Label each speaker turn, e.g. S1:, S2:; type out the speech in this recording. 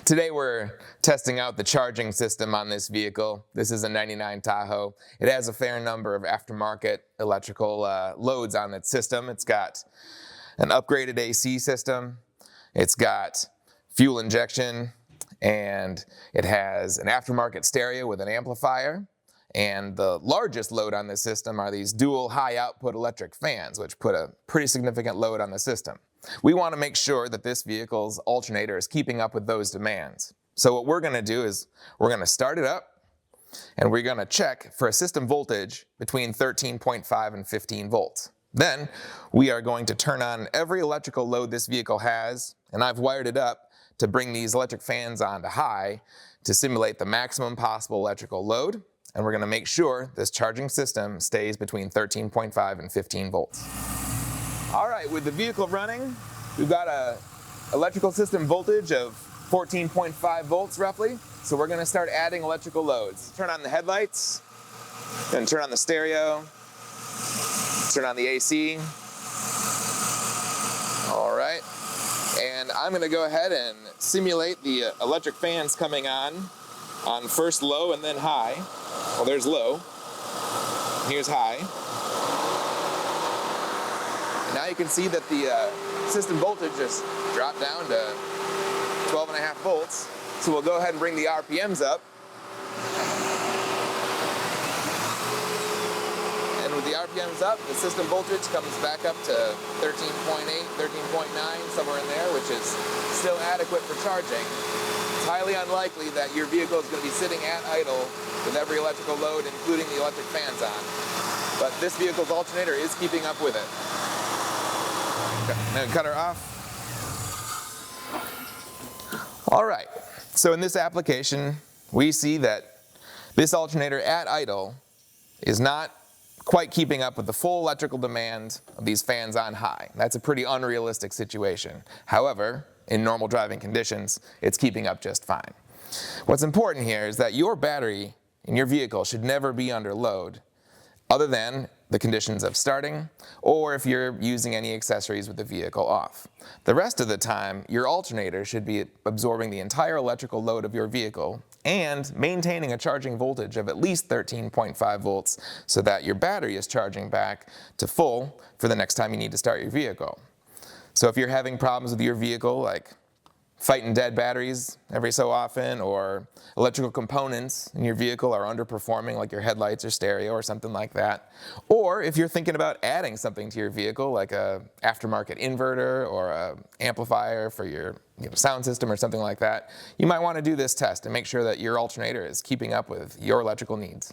S1: Today we're testing out the charging system on this vehicle. This is a 99 Tahoe. It has a fair number of aftermarket electrical loads on its system. It's got an upgraded AC system, it's got fuel injection, and it has an aftermarket stereo with an amplifier. And the largest load on this system are these dual high output electric fans, which put a pretty significant load on the system. We want to make sure that this vehicle's alternator is keeping up with those demands. So what we're going to do is we're going to start it up and we're going to check for a system voltage between 13.5 and 15 volts. Then we are going to turn on every electrical load this vehicle has, and I've wired it up to bring these electric fans on to high to simulate the maximum possible electrical load. And we're going to make sure this charging system stays between 13.5 and 15 volts. All right, with the vehicle running, we've got a electrical system voltage of 14.5 volts roughly. So we're going to start adding electrical loads. Turn on the headlights, then turn on the stereo, turn on the AC. All right, and I'm going to go ahead and simulate the electric fans coming on first low and then high. Well, there's low, here's high. And now you can see that the system voltage just dropped down to 12.5 volts. So we'll go ahead and bring the RPMs up. And with the RPMs up, the system voltage comes back up to 13.8, 13.9, somewhere in there, which is still adequate for charging. It's highly unlikely that your vehicle is going to be sitting at idle with every electrical load, including the electric fans on. But this vehicle's alternator is keeping up with it. Now cut her off. All right, so in this application, we see that this alternator at idle is not quite keeping up with the full electrical demand of these fans on high. That's a pretty unrealistic situation. However, in normal driving conditions, it's keeping up just fine. What's important here is that your battery in your vehicle should never be under load, other than the conditions of starting, or if you're using any accessories with the vehicle off. The rest of the time, your alternator should be absorbing the entire electrical load of your vehicle and maintaining a charging voltage of at least 13.5 volts so that your battery is charging back to full for the next time you need to start your vehicle. So if you're having problems with your vehicle, like fighting dead batteries every so often, or electrical components in your vehicle are underperforming, like your headlights or stereo or something like that, or if you're thinking about adding something to your vehicle, like a aftermarket inverter or a amplifier for your sound system or something like that, you might want to do this test and make sure that your alternator is keeping up with your electrical needs.